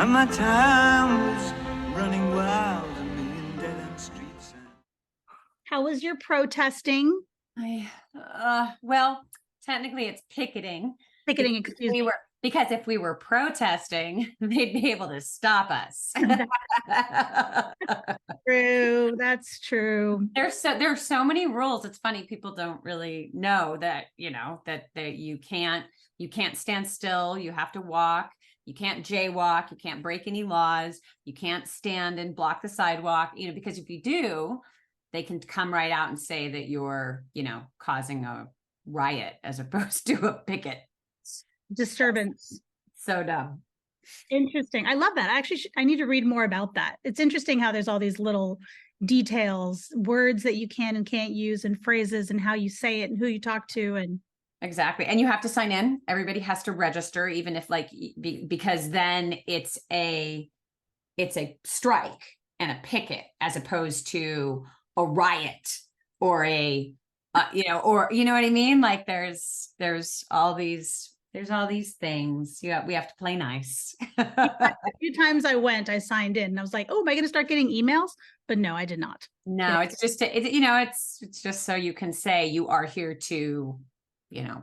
And my time was running wild, a million dead-end streets. How was your protesting? Well, technically it's picketing. Picketing, excuse me. Because if we were protesting, they'd be able to stop us. True, that's true. There are so many rules. It's funny, people don't really know that, that you can't stand still. You have to walk. You can't jaywalk. You can't break any laws. You can't stand and block the sidewalk, because if you do, they can come right out and say that you're, causing a riot as opposed to a picket. Disturbance. So dumb. Interesting. I love that. Actually, I need to read more about that. It's interesting how there's all these little details, words that you can and can't use, and phrases, and how you say it and who you talk to. And exactly. And you have to sign in. Everybody has to register, even if because then it's a strike and a picket as opposed to a riot or a, or, you know what I mean? Like there's all these things. We have to play nice. A few times I signed in and I was like, oh, am I going to start getting emails? But no, I did not. No, Yeah. it's just, it's just so you can say you are here to,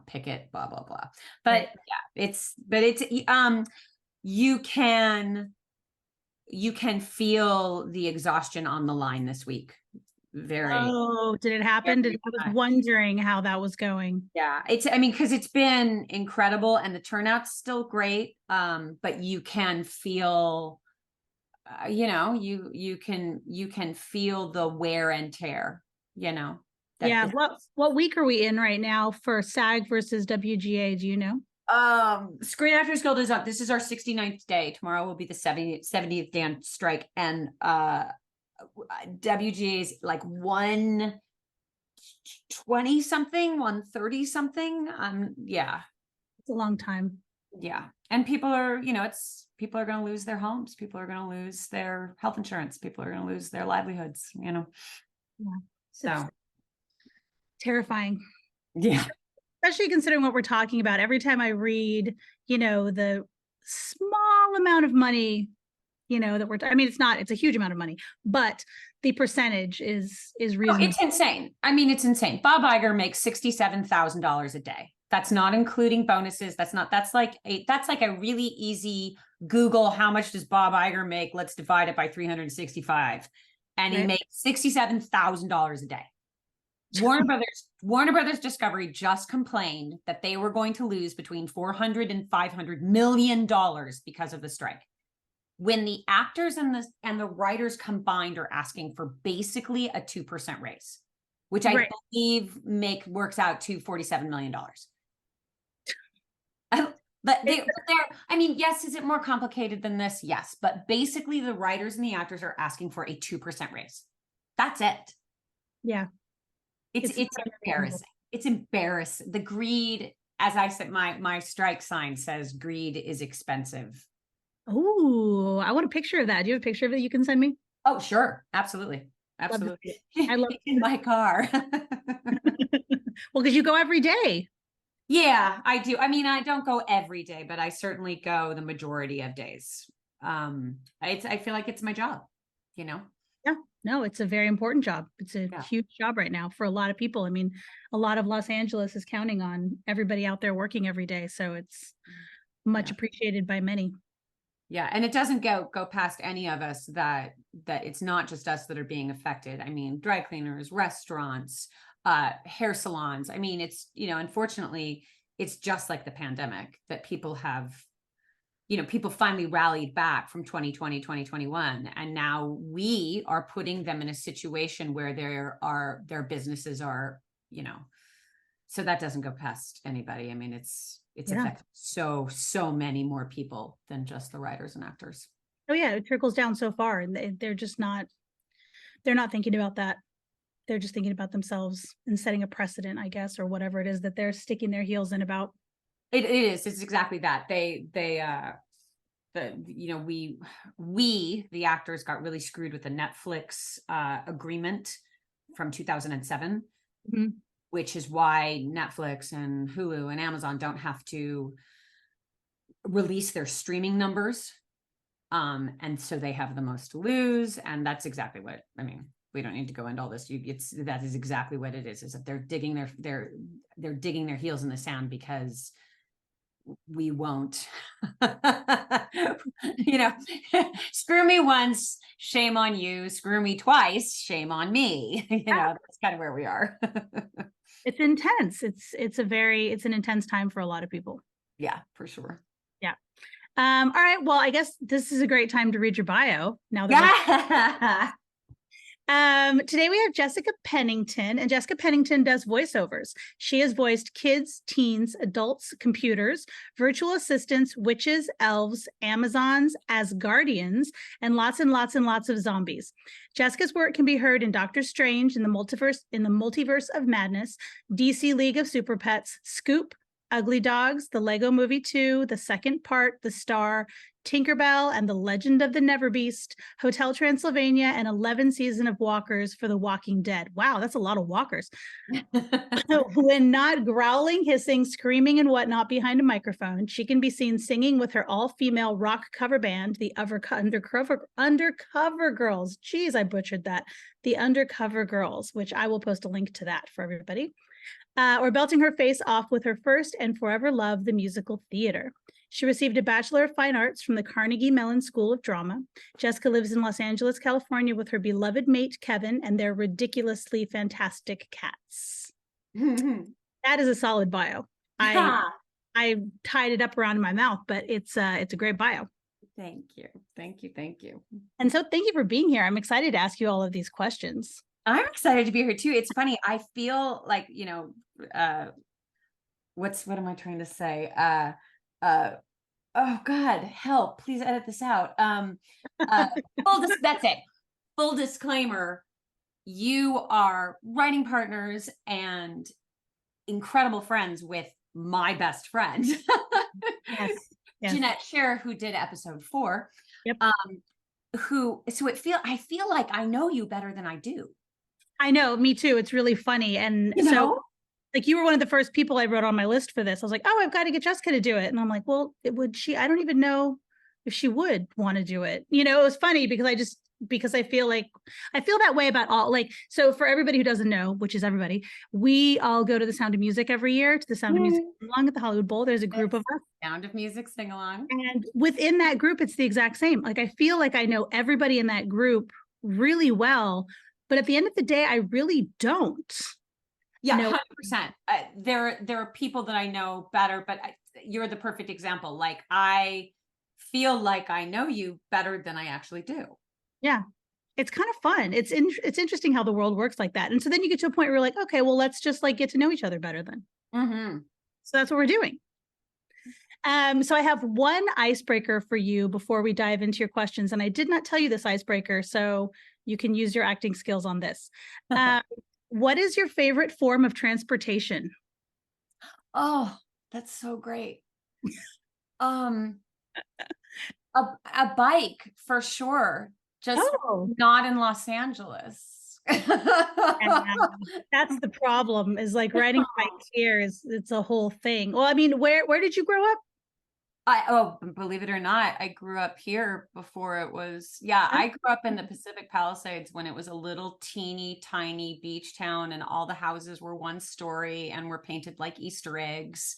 picket, blah, blah, blah. But yeah, you can feel the exhaustion on the line this week. Oh, did it happen? I was wondering how that was going. Yeah, because it's been incredible and the turnout's still great. But you can feel, you can feel the wear and tear, Yeah. What week are we in right now for SAG versus WGA? Do you know? Screen Actors Guild is up. This is our 69th day. Tomorrow will be the 70th day on strike. And, WGA is like 120 something, 130 something. Yeah. It's a long time. Yeah. And people are, people are going to lose their homes. People are going to lose their health insurance. People are going to lose their livelihoods, Yeah. So terrifying. Yeah. Especially considering what we're talking about. Every time I read, the small amount of money that it's a huge amount of money, but the percentage is reasonable. It's insane. It's insane. Bob Iger makes $67,000 a day. That's not including bonuses. That's like a really easy Google. How much does Bob Iger make? Let's divide it by 365. And he makes $67,000 a day. Warner Brothers Discovery just complained that they were going to lose between $400 and $500 million because of the strike. When the actors and the writers combined are asking for basically a 2% raise, which I believe works out to $47 million. But yes, is it more complicated than this? Yes. But basically the writers and the actors are asking for a 2% raise. That's it. Yeah. It's embarrassing. It's embarrassing. The greed, as I said, my strike sign says greed is expensive. Oh, I want a picture of that. Do you have a picture of it you can send me? Oh, sure. Absolutely. Absolutely. I love in my car. Well, because you go every day. Yeah, I do. I don't go every day, but I certainly go the majority of days. I feel like it's my job, Yeah, no, it's a very important job. It's a huge job right now for a lot of people. A lot of Los Angeles is counting on everybody out there working every day. So it's much appreciated by many. Yeah. And it doesn't go past any of us that it's not just us that are being affected. Dry cleaners, restaurants, hair salons. It's, unfortunately, it's just like the pandemic that people have, people finally rallied back from 2020, 2021. And now we are putting them in a situation where their businesses are, so that doesn't go past anybody. It's affected so many more people than just the writers and actors. Oh yeah, it trickles down so far, and they're not thinking about that. They're just thinking about themselves and setting a precedent, I guess, or whatever it is that they're sticking their heels in about. It's exactly that. We the actors got really screwed with the Netflix agreement from 2007. Mm-hmm. Which is why Netflix and Hulu and Amazon don't have to release their streaming numbers And so they have the most to lose. And that's exactly what, I mean, we don't need to go into all this. That is exactly what it is that they're digging they're digging their heels in the sand because we won't, screw me once, shame on you, screw me twice, shame on me. That's kind of where we are. It's intense. It's an intense time for a lot of people. Yeah, for sure. Yeah. All right. Well, I guess this is a great time to read your bio now that today we have Jessica Pennington, and Jessica Pennington does voiceovers. She has voiced kids, teens, adults, computers, virtual assistants, witches, elves, Amazons, Asgardians, and lots of zombies. Jessica's work can be heard in Doctor Strange, in the Multiverse of Madness, DC League of Super Pets, Scoop, Ugly Dogs, The Lego Movie 2, the second part, The Star, Tinkerbell and the Legend of the Neverbeast, Hotel Transylvania, and 11 seasons of Walkers for The Walking Dead. Wow, that's a lot of walkers. When not growling, hissing, screaming, and whatnot behind a microphone, she can be seen singing with her all-female rock cover band, the Undercover Girls. Geez, I butchered that. The Undercover Girls, which I will post a link to that for everybody. Or belting her face off with her first and forever love, the musical theater. She received a Bachelor of Fine Arts from the Carnegie Mellon School of Drama. Jessica lives in Los Angeles, California with her beloved mate, Kevin, and their ridiculously fantastic cats. That is a solid bio. I tied it up around my mouth, but it's a great bio. Thank you. And so thank you for being here. I'm excited to ask you all of these questions. I'm excited to be here too. It's funny. I feel like, what am I trying to say? Oh God, help, please edit this out. That's it. Full disclaimer. You are writing partners and incredible friends with my best friend. Yes. Jeanette Scher, who did episode 4. Yep. I feel like I know you better than I do. I know, me too. It's really funny. And so like you were one of the first people I wrote on my list for this. I was like, oh, I've got to get Jessica to do it. And I'm like, well, would she? I don't even know if she would want to do it. It was funny because I feel that way about all, so for everybody who doesn't know, which is everybody, we all go to the Sound of Music every year, to the Sound of Music sing-along at the Hollywood Bowl. There's a group of us. Sound of Music sing-along. And within that group, it's the exact same. Like, I feel like I know everybody in that group really well, but at the end of the day, I really don't. Yeah, 100%. There are people that I know better, but you're the perfect example. Like, I feel like I know you better than I actually do. Yeah, it's kind of fun. It's interesting how the world works like that. And so then you get to a point where you're like, okay, well, let's just get to know each other better then. Mm-hmm. So that's what we're doing. So I have one icebreaker for you before we dive into your questions. And I did not tell you this icebreaker, so you can use your acting skills on this. What is your favorite form of transportation? Oh, that's so great. A bike for sure. Just not in Los Angeles. That's the problem, is riding a bike here it's a whole thing. Well, I mean, where did you grow up? Believe it or not, I grew up here before it was, I grew up in the Pacific Palisades when it was a little teeny tiny beach town and all the houses were one story and were painted like Easter eggs.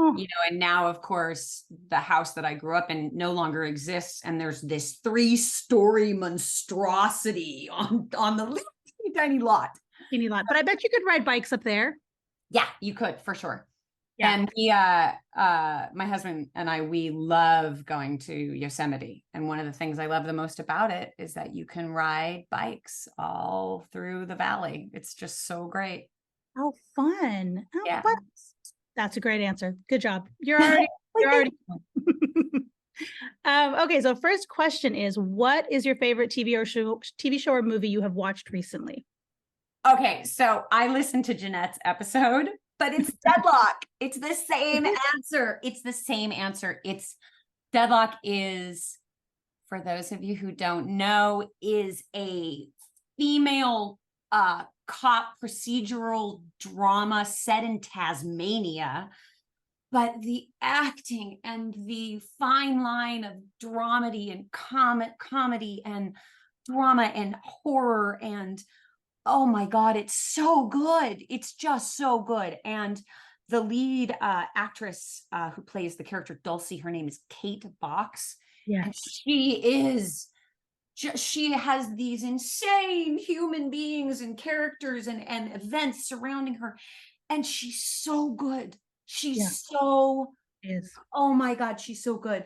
And now, of course, the house that I grew up in no longer exists. And there's this 3-story monstrosity on the little tiny lot. But I bet you could ride bikes up there. Yeah, you could, for sure. Yeah. And my husband and I, we love going to Yosemite. And one of the things I love the most about it is that you can ride bikes all through the valley. It's just so great. Oh, fun. Oh, yeah. Fun. That's a great answer. Good job. You're already. Okay. So first question is, what is your favorite TV show or movie you have watched recently? Okay. So I listened to Jeanette's episode, but it's Deadlock. It's the same answer. Deadlock is, for those of you who don't know, is a female cop procedural drama set in Tasmania but the acting and the fine line of dramedy and comedy and drama and horror, and oh my God, it's so good. It's just so good. And the lead actress who plays the character Dulcie, her name is Kate Box. And Yes. she has these insane human beings and characters and events surrounding her. And she's so good. She's so, Is. oh my God, she's so good.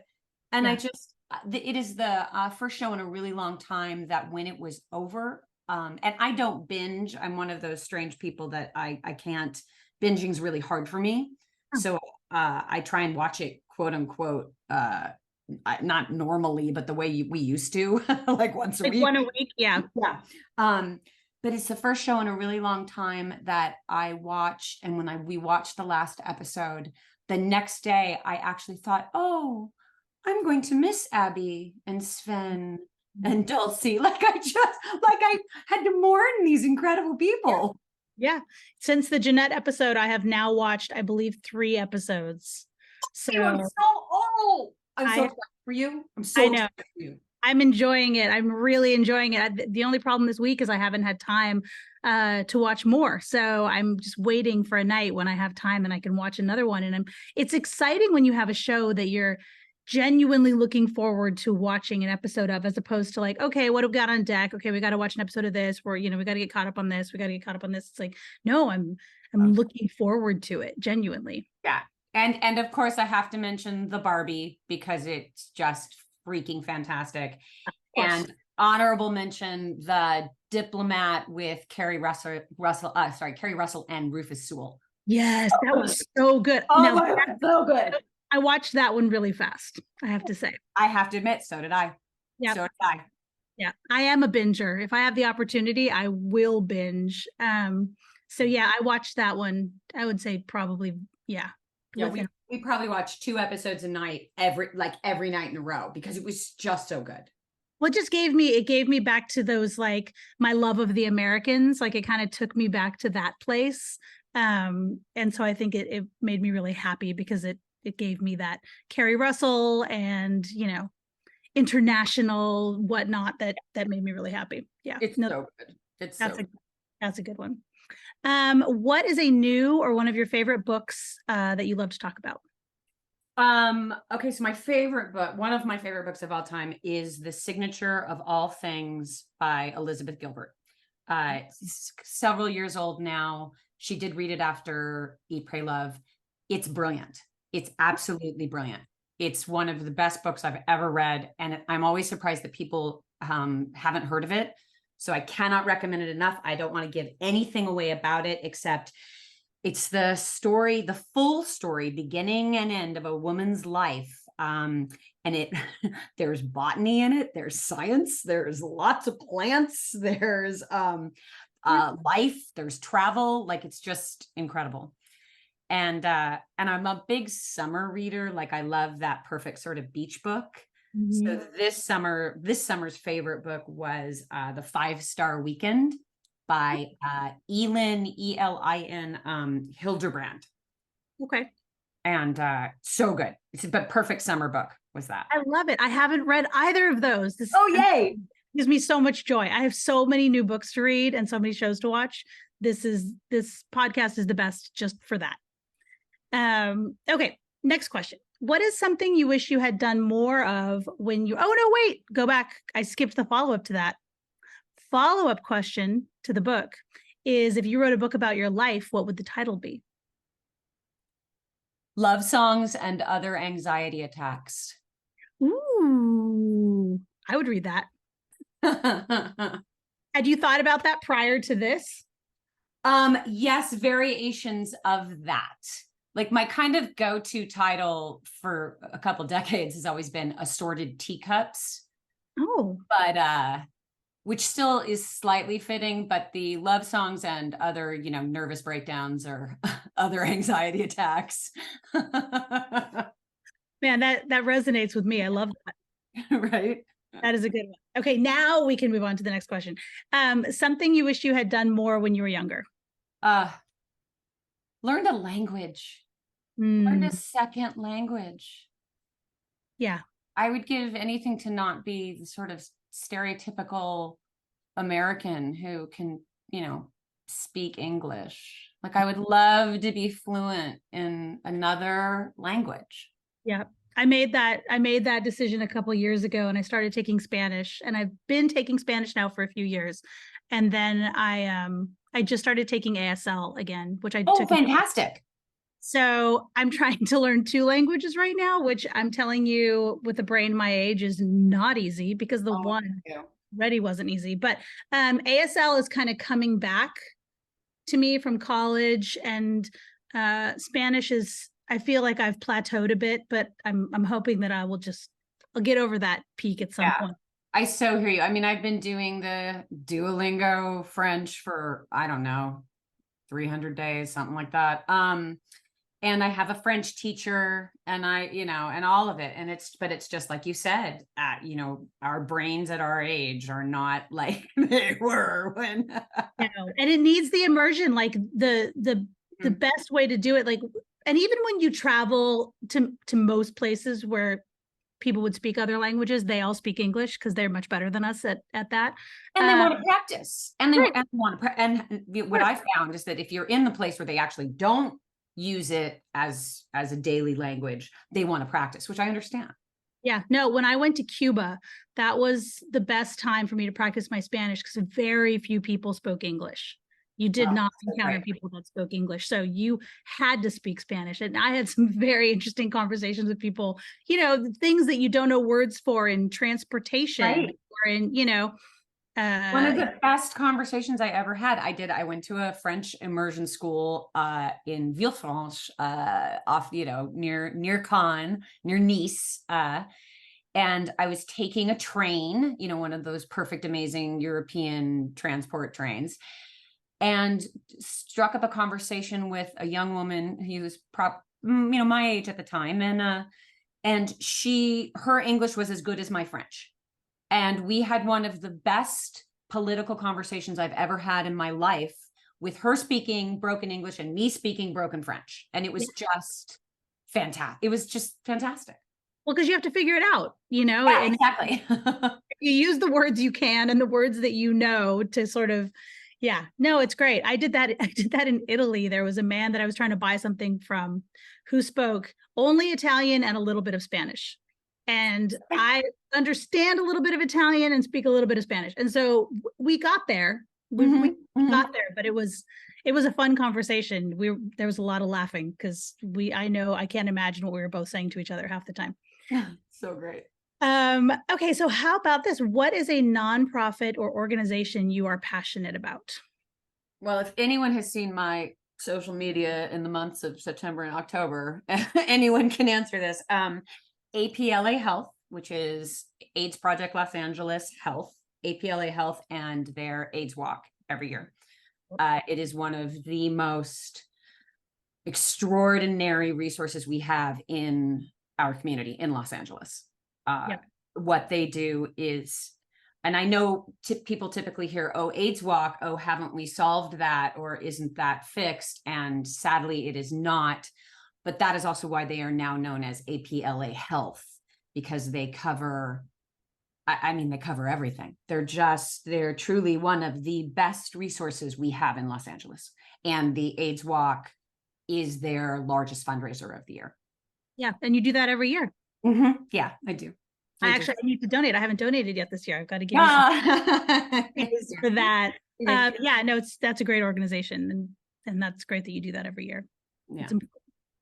And Yeah. it is the first show in a really long time that when it was over, and I don't binge. I'm one of those strange people that I can't, binging's really hard for me. So I try and watch it, quote unquote, not normally, but the way we used to, like once a week. One a week. Yeah. Yeah. But it's the first show in a really long time that I watched. And when we watched the last episode, the next day I actually thought, oh, I'm going to miss Abby and Sven and Dulcie. Like I had to mourn these incredible people. Yeah. Since the Jeanette episode, I have now watched, I believe, 3 episodes. So I'm so excited for you. I'm so excited for you. I'm enjoying it. I'm really enjoying it. The only problem this week is I haven't had time to watch more. So I'm just waiting for a night when I have time and I can watch another one. And it's exciting when you have a show that you're genuinely looking forward to watching an episode of, as opposed to like, okay, what have we got on deck? Okay, we got to watch an episode of this, or, we got to get caught up on this. We got to get caught up on this. It's like, no, I'm looking forward to it genuinely. Yeah. And of course I have to mention the Barbie because it's just freaking fantastic. And honorable mention, the Diplomat with Carrie Russell and Rufus Sewell. Yes, that was so good. Oh my God, so good. I watched that one really fast, I have to say. I have to admit, so did I. Yeah. So did I. Yeah, I am a binger. If I have the opportunity, I will binge. So yeah, I watched that one. I would say probably, yeah. Yeah, we probably watched 2 episodes a night every night in a row because it was just so good. Well, it gave me back to those, like, my love of the Americans. Like, it kind of took me back to that place. And so I think it made me really happy because it gave me that Carrie Russell and, international whatnot that made me really happy. Yeah. It's so good. That's a good one. What is a new or one of your favorite books that you love to talk about? Okay, so one of my favorite books of all time is The Signature of All Things by Elizabeth Gilbert. It's several years old now. She did read it after Eat, Pray, Love. It's brilliant. It's absolutely brilliant. It's one of the best books I've ever read. And I'm always surprised that people haven't heard of it. So I cannot recommend it enough. I don't want to give anything away about it, except it's the story, the full story, beginning and end of a woman's life. And there's botany in it. There's science. There's lots of plants. There's life. There's travel. Like, it's just incredible. And I'm a big summer reader. Like, I love that perfect sort of beach book. Mm-hmm. So this summer's favorite book was The 5-Star Weekend by Elin Hilderbrand. Okay. And so good. It's a perfect summer book was that. I love it. I haven't read either of those. Yay. Gives me so much joy. I have so many new books to read and so many shows to watch. This podcast is the best just for that. Okay, next question. What is something you wish you had done more of when you, oh no, wait, go back. I skipped the follow-up to that. Follow-up question to the book is, if you wrote a book about your life, what would the title be? Love Songs and Other Anxiety Attacks. Ooh, I would read that. Had you thought about that prior to this? Yes, variations of that. Like, my kind of go-to title for a couple decades has always been Assorted Teacups. Oh. But which still is slightly fitting, but the love songs and other, nervous breakdowns or other anxiety attacks. Man, that resonates with me. I love that. Right? That is a good one. Okay, now we can move on to the next question. Something you wish you had done more when you were younger? Learned a language. Learn Mm, a second language. yeah. I would give anything to not be the sort of stereotypical American who can, speak English. Like I would love to be fluent in another language. Yeah. I made that decision a couple years ago, and I started taking Spanish, and I've been taking Spanish now for a few years. And then I just started taking ASL again, which I Oh, took. fantastic. So I'm trying to learn two languages right now, which I'm telling you, with a brain my age, is not easy, because the Oh, one yeah. already wasn't easy. But ASL is kind of coming back to me from college, and Spanish is, I feel like I've plateaued a bit, but I'm hoping that I'll get over that peak at some Yeah. point. I so hear you. I mean, I've been doing the Duolingo French for, I don't know, 300 days, something like that. And I have a French teacher, and and all of it. And but it's just like you said, our brains at our age are not like they were when. And it needs the immersion, like the Mhm. best way to do it, like, and even when you travel to most places where people would speak other languages, they all speak English because they're much better than us at that. And they want to practice, and Right. what I found is that if you're in the place where they actually don't use it as a daily language, they want to practice, which I understand. Yeah, no, when I went to Cuba, that was the best time for me to practice my Spanish, because very few people spoke English. You did Oh, not so encounter great. people that spoke English. So you had to speak Spanish. And I had some very interesting conversations with people, the things that you don't know words for in transportation, Right. or in, One of uh, the best conversations I ever had. I went to a French immersion school in Villefranche, off, near Caen, near Nice. And I was taking a train, one of those perfect, amazing European transport trains, and struck up a conversation with a young woman who was my age at the time. And her English was as good as my French. And we had one of the best political conversations I've ever had in my life, with her speaking broken English and me speaking broken French. And it was just fantastic. It was just fantastic. well, because you have to figure it out, Yeah, and exactly. you use the words you can and the words that to sort of, yeah, no, it's great. I did that in Italy. There was a man that I was trying to buy something from, who spoke only Italian and a little bit of Spanish, and I understand a little bit of Italian and speak a little bit of Spanish, and so we got there. We got there, but it was a fun conversation. There was a lot of laughing, because I can't imagine what we were both saying to each other half the time. So great. Okay, so how about this? What is a nonprofit or organization you are passionate about? Well, if anyone has seen my social media in the months of September and October, anyone can answer this. APLA Health, which is AIDS Project Los Angeles Health, APLA Health, and their AIDS Walk every year. It is one of the most extraordinary resources we have in our community in Los Angeles. What they do is, and I know people typically hear, oh, AIDS Walk, oh, haven't we solved that, or isn't that fixed? And sadly, it is not. But that is also why they are now known as APLA Health, because they cover, they cover everything. They're truly one of the best resources we have in Los Angeles. And the AIDS Walk is their largest fundraiser of the year. Yeah, and you do that every year. Mm-hmm. Yeah, I do. I need to donate. I haven't donated yet this year. I've got to give you some for that. Yeah, no, that's a great organization, and that's great that you do that every year. Yeah.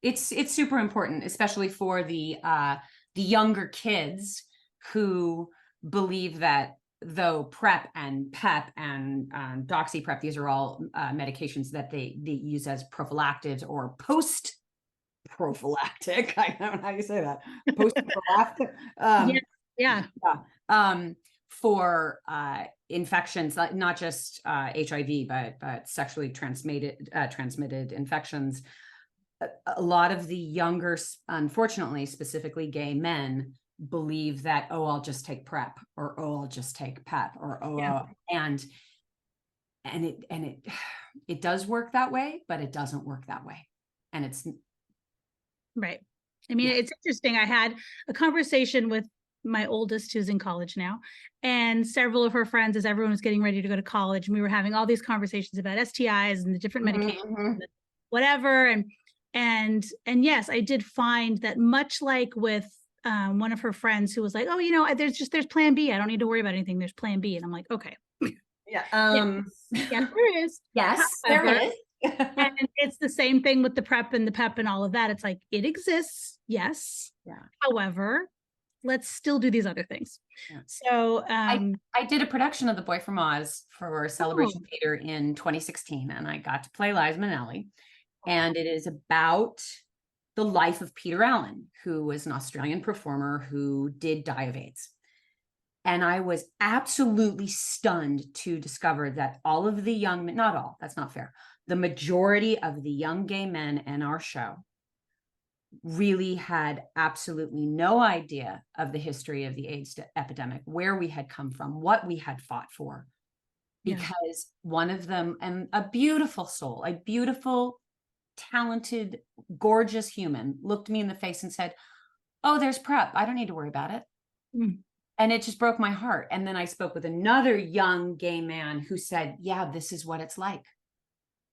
It's super important, especially for the younger kids who believe that though PrEP and PEP and doxyprep, these are all medications that they use as prophylactics or post prophylactic. I don't know how you say that. Post prophylactic. Yeah. For infections, not just HIV, but sexually transmitted infections. A lot of the younger, unfortunately, specifically gay men, believe that, oh, I'll just take PrEP, or oh, I'll just take PEP, or and it does work that way, but it doesn't work that way, and Right. I mean, Yeah. it's interesting. I had a conversation with my oldest, who's in college now, and several of her friends as everyone was getting ready to go to college. And we were having all these conversations about STIs and the different medications, and whatever. And yes, I did find that much like with one of her friends who was like, oh, there's plan B. I don't need to worry about anything. There's plan B. And I'm like, okay. Yeah. Yes, there is. Yes, However, there is. and it's the same thing with the PrEP and the PEP and all of that. It's like, it exists. Yes. Yeah. However, let's still do these other things. Yeah. So I did a production of The Boy from Oz for Celebration Theater in 2016, and I got to play Liza Minnelli. And it is about the life of Peter Allen, who was an Australian performer who did die of AIDS. And I was absolutely stunned to discover that all of the young men, not all, that's not fair, the majority of the young gay men in our show really had absolutely no idea of the history of the AIDS epidemic, where we had come from, what we had fought for. Because one of them, and a beautiful soul, a beautiful, talented, gorgeous human, looked me in the face and said, oh, there's PrEP. I don't need to worry about it. And it just broke my heart. And then I spoke with another young gay man who said, yeah, this is what it's like.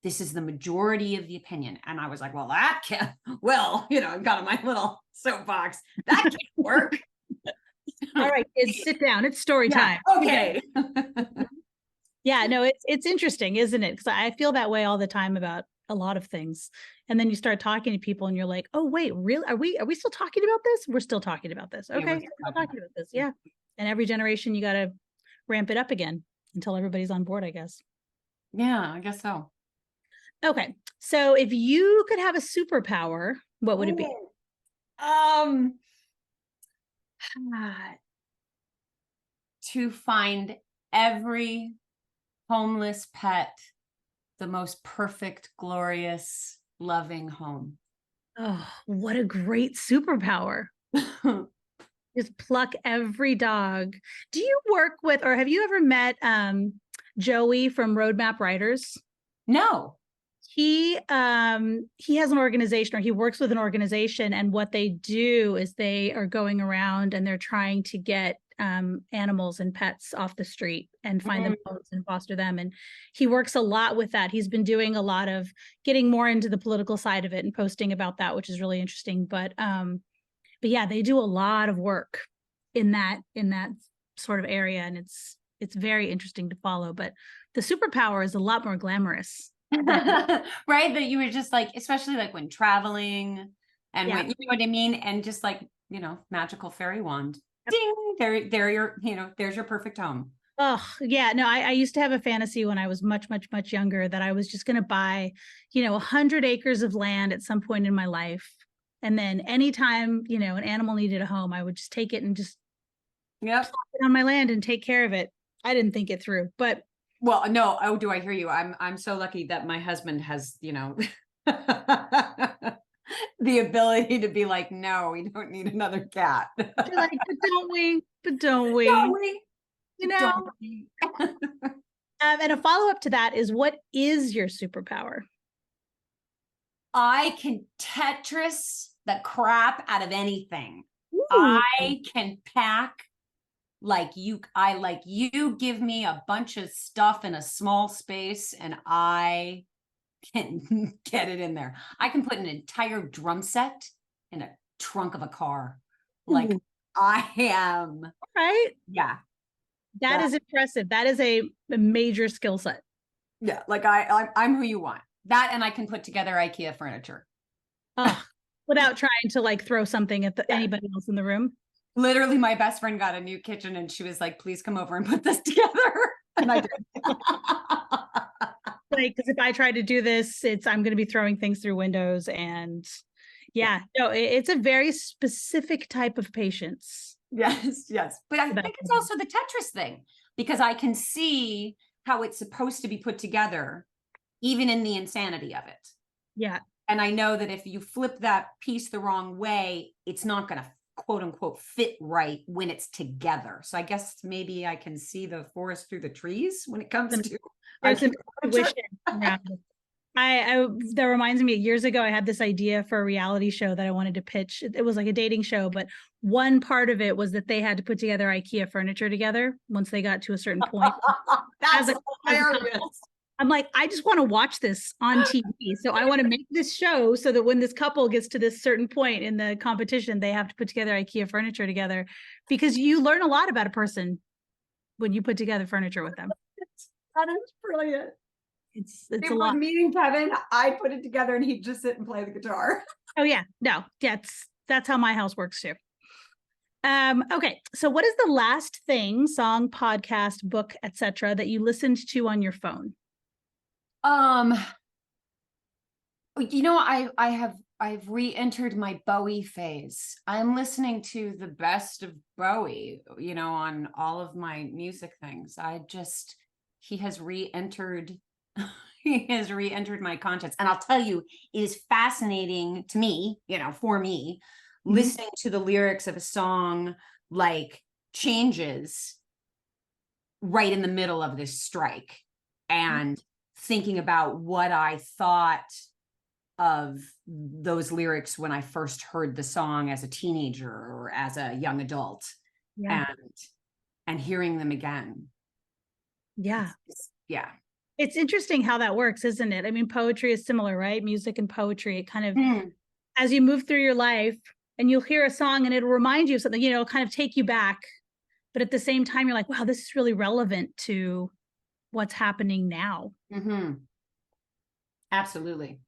This is the majority of the opinion. And I was like, well, that can't, I got on my little soapbox. That can't work. all right, kids, sit down. It's story time. Okay. Yeah, no, it's interesting, isn't it? Because I feel that way all the time about a lot of things. And then you start talking to people and you're like, oh, wait, really? Are we still talking about this? We're still talking about this. Okay, we're still talking about this. Yeah. And every generation you got to ramp it up again until everybody's on board, I guess. Yeah, I guess so. Okay. So if you could have a superpower, what would it be? To find every homeless pet the most perfect, glorious, loving home. Oh, what a great superpower. Just pluck every dog. Do you work with, or have you ever met Joey from Roadmap Writers? No. He has an organization, or he works with an organization, and what they do is they are going around and they're trying to get animals and pets off the street and find them homes and foster them. And he works a lot with that. He's been doing a lot of getting more into the political side of it and posting about that, which is really interesting. But yeah, they do a lot of work in that sort of area, and it's very interesting to follow. But the superpower is a lot more glamorous. Right, that you were just like, especially like when traveling and when, you know what I mean, and just like, magical fairy wand, ding, there your, there's your perfect home. Oh yeah, no, I used to have a fantasy when I was much younger that I was just going to buy 100 acres of land at some point in my life, and then anytime an animal needed a home, I would just take it and just plop it on my land and take care of it. I didn't think it through, but well, no. Oh, do I hear you? I'm so lucky that my husband has, the ability to be like, no, we don't need another cat. You're like, but don't we? Don't we? Don't we? And a follow-up to that is, what is your superpower? I can Tetris the crap out of anything. Ooh. I can pack like you give me a bunch of stuff in a small space and I can get it in there. I can put an entire drum set in a trunk of a car. Like I am. Right? Yeah. That is impressive. That is a major skill set. Yeah. Like I'm who you want. That, and I can put together IKEA furniture. Oh, without trying to like throw something at anybody else in the room. Literally, my best friend got a new kitchen and she was like, please come over and put this together. And I did. Like, because if I try to do this, I'm going to be throwing things through windows. And no, it's a very specific type of patience. Yes. But I think it's also the Tetris thing, because I can see how it's supposed to be put together, even in the insanity of it. Yeah. And I know that if you flip that piece the wrong way, it's not going to quote unquote fit right when it's together. So I guess maybe I can see the forest through the trees when it comes to there's intuition. That reminds me, years ago, I had this idea for a reality show that I wanted to pitch. It was like a dating show, but one part of it was that they had to put together IKEA furniture together once they got to a certain point. That's as a hilarious. couple. I'm like, I just want to watch this on TV. So I want to make this show so that when this couple gets to this certain point in the competition, they have to put together IKEA furniture together, because you learn a lot about a person when you put together furniture with them. That is brilliant. It's If a we're lot. meeting Kevin, I put it together and he'd just sit and play the guitar. Oh yeah, no, that's how my house works too. Okay, so what is the last thing, song, podcast, book, etc., that you listened to on your phone? I've re-entered my Bowie phase. I'm listening to the best of Bowie, on all of my music things. He has re-entered my conscience. And I'll tell you, it is fascinating to me, for me, listening to the lyrics of a song like Changes right in the middle of this strike, and thinking about what I thought of those lyrics when I first heard the song as a teenager or as a young adult, and hearing them again. Yeah. Yeah. It's interesting how that works, isn't it? I mean, poetry is similar, right? Music and poetry, it kind of, as you move through your life and you'll hear a song and it'll remind you of something, kind of take you back. But at the same time, you're like, wow, this is really relevant to what's happening now. Absolutely.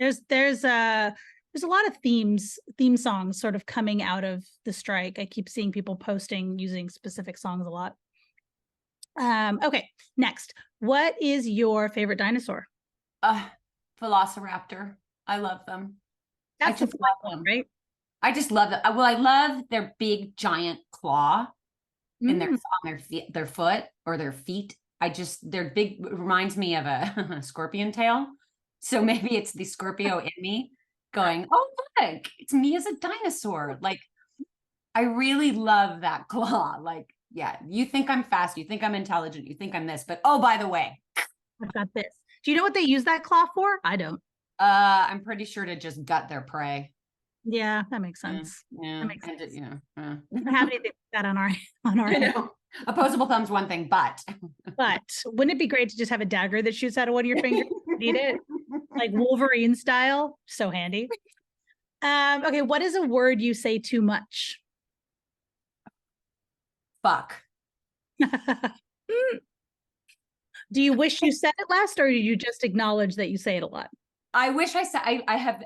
There's a lot of theme songs sort of coming out of the strike. I keep seeing people posting using specific songs a lot. Okay, next. What is your favorite dinosaur? Velociraptor. I love them. That's the one, right? I just love them. Well, I love their big giant claw in on their foot or their feet. Their big reminds me of a scorpion tail. So maybe it's the Scorpio in me going, oh, look, it's me as a dinosaur. Like, I really love that claw. Like, yeah, you think I'm fast, you think I'm intelligent, you think I'm this, but oh, by the way, I've got this. Do you know what they use that claw for? I don't. I'm pretty sure to just gut their prey. Yeah, that makes sense. Yeah, that makes sense. We don't have anything like that on our head. Opposable thumb's one thing, but wouldn't it be great to just have a dagger that shoots out of one of your fingers? Need it, like Wolverine style. So handy. Okay, what is a word you say too much? Fuck. Do you wish you said it less, or do you just acknowledge that you say it a lot? I wish I said. I have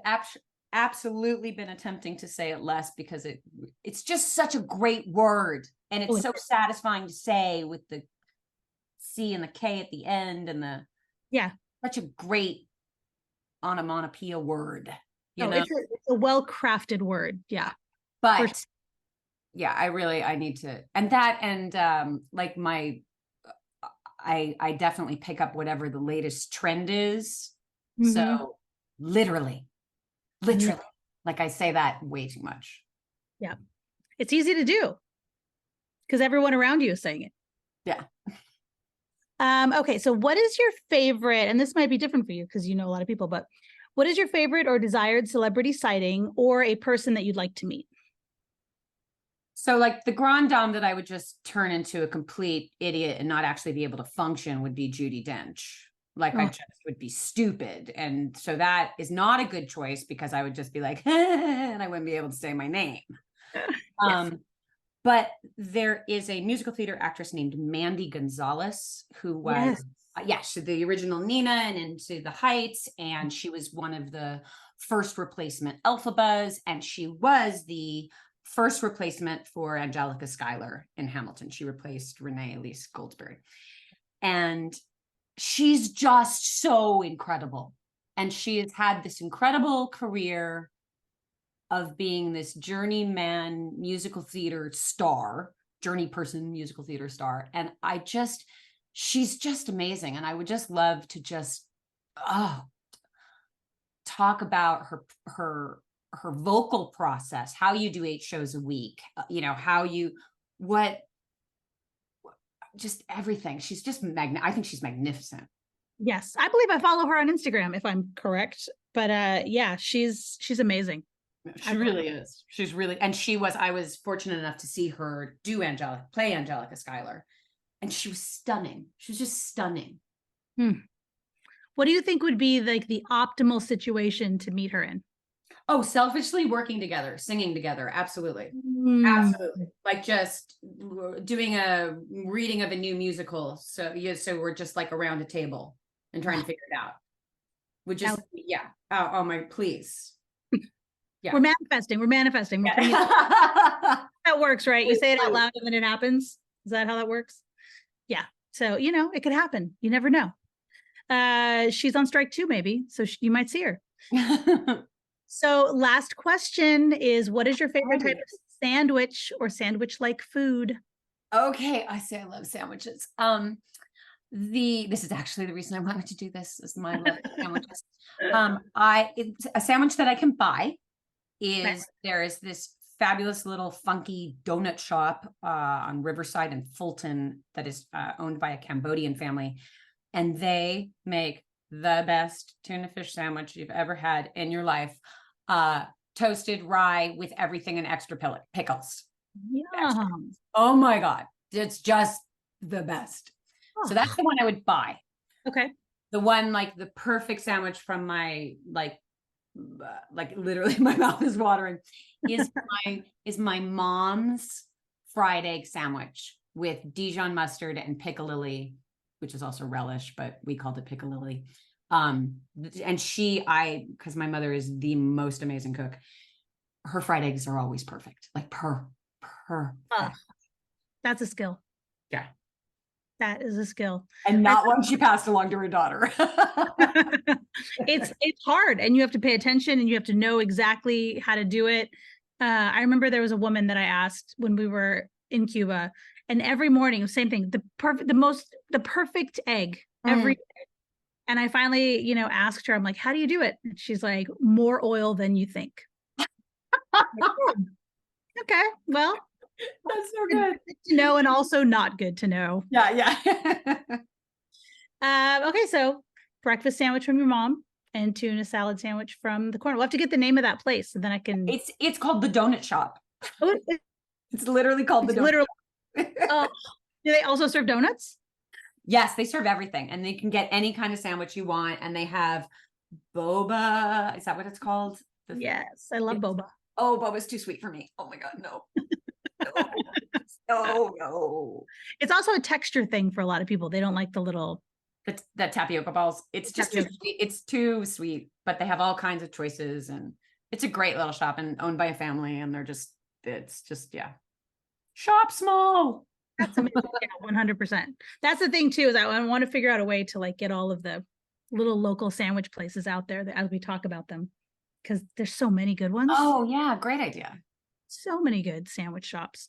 absolutely been attempting to say it less, because it's just such a great word, and it's so satisfying to say with the C and the K at the end, and such a great onomatopoeia word. It's a well-crafted word. Yeah, but yeah, I need to, like I definitely pick up whatever the latest trend is. So literally, like I say that way too much. Yeah, it's easy to do because everyone around you is saying it. Yeah. Okay, so what is your favorite, and this might be different for you because you know a lot of people, but what is your favorite or desired celebrity sighting or a person that you'd like to meet? So like the grand dame that I would just turn into a complete idiot and not actually be able to function would be Judi Dench. Like I just would be stupid. And so that is not a good choice, because I would just be like, and I wouldn't be able to say my name. Yes. But there is a musical theater actress named Mandy Gonzalez who was, she's the original Nina and Into the Heights. And she was one of the first replacement Elphabas. And she was the first replacement for Angelica Schuyler in Hamilton. She replaced Renee Elise Goldsberry. And she's just so incredible. And she has had this incredible career of being this journeyman musical theater star, musical theater star. And she's just amazing. And I would just love to just talk about her vocal process, how you do 8 shows a week, just everything. She's just I think she's magnificent. Yes, I believe I follow her on Instagram if I'm correct. But yeah, she's amazing. She really is. She's really, and I was fortunate enough to see her play Angelica Schuyler. And she was stunning. She was just stunning. What do you think would be like the optimal situation to meet her in? Oh, selfishly working together, singing together. Absolutely. Absolutely. Like just doing a reading of a new musical. So we're just like around a table and trying to figure it out. Oh my, please. Yeah. We're manifesting. That works, right? You say it out loud and then it happens. Is that how that works? Yeah. So, it could happen. You never know. She's on strike too, maybe. So you might see her. So last question is, what is your favorite type of sandwich or sandwich-like food? Okay. I say I love sandwiches. This is actually the reason I wanted to do this, is my love of sandwiches. It's a sandwich that I can buy there is this fabulous little funky donut shop on Riverside in Fulton that is owned by a Cambodian family. And they make the best tuna fish sandwich you've ever had in your life. Toasted rye with everything and extra pickles. Yeah. Oh my God. It's just the best. So that's the one I would buy. Okay. The one, like the perfect sandwich from my, like literally my mouth is watering, is my mom's fried egg sandwich with Dijon mustard and piccalilli, which is also relish, but we called it piccalilli. And because my mother is the most amazing cook, her fried eggs are always perfect, like perfect. That's a skill. Yeah. That is a skill. And not one she passed along to her daughter. It's hard, and you have to pay attention and you have to know exactly how to do it. I remember there was a woman that I asked when we were in Cuba, and every morning, same thing, the perfect egg every day. And I finally, asked her, I'm like, how do you do it? And she's like, more oil than you think. Okay, well, that's so good to know, and also not good to know. Yeah. Okay, so breakfast sandwich from your mom and tuna salad sandwich from the corner. We'll have to get the name of that place, and then I can. It's called the Donut Shop. Oh, it's literally called the Donut Shop. Do they also serve donuts? Yes, they serve everything, and they can get any kind of sandwich you want. And they have boba. Is that what it's called? Yes, I love boba. Oh, boba's too sweet for me. Oh my God, no. No. It's also a texture thing for a lot of people. They don't like the little the tapioca balls. It's just too sweet. It's too sweet, but they have all kinds of choices, and it's a great little shop and owned by a family, and it's just shop small. That's amazing. Yeah, 100%. That's the thing too, is I want to figure out a way to like get all of the little local sandwich places out there as we talk about them, because there's so many good ones. Oh yeah, great idea. So many good sandwich shops.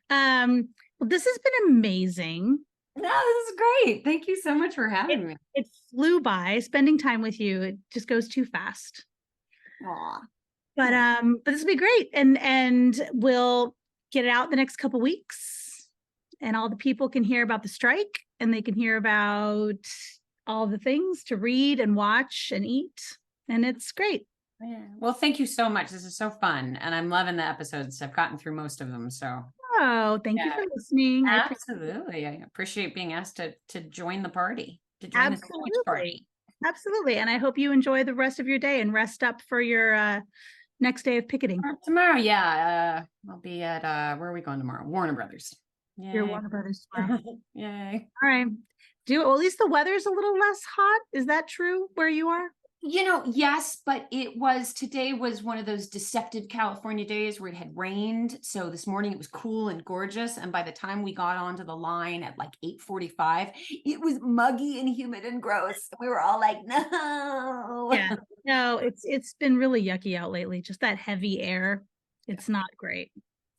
Well, this has been amazing. No, this is great. Thank you so much for having me. It flew by. Spending time with you, it just goes too fast. Aw. But this will be great, and we'll get it out the next couple weeks, and all the people can hear about the strike, and they can hear about all the things to read and watch and eat, and it's great. Yeah. Well, thank you so much. This is so fun, and I'm loving the episodes. I've gotten through most of them, so. Oh, thank you for listening. Absolutely. I appreciate being asked to join the party, to join the sandwich party. Absolutely. And I hope you enjoy the rest of your day and rest up for your next day of picketing. Tomorrow, yeah. I'll be at, where are we going tomorrow? Warner Brothers. Yay. Your Warner Brothers tomorrow. Yay. All right. Well, at least the weather's a little less hot. Is that true where you are? Yes, but today was one of those deceptive California days where it had rained. So this morning it was cool and gorgeous. And by the time we got onto the line at like 8:45, it was muggy and humid and gross. We were all like, no. Yeah, no, it's been really yucky out lately. Just that heavy air. It's not great.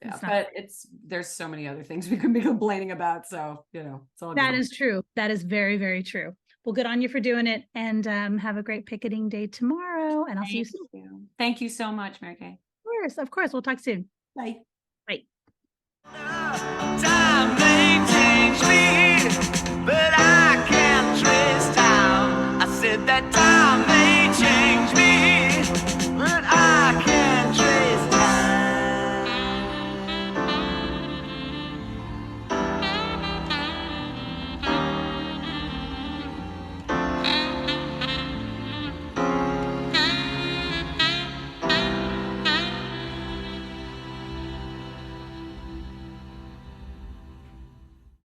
Yeah, but there's so many other things we can be complaining about. So, it's all good. That is true. That is very, very true. Well, good on you for doing it, and have a great picketing day tomorrow, and I'll see you soon. Thank you so much, Mary Kay. Of course. We'll talk soon. Bye. Bye. Time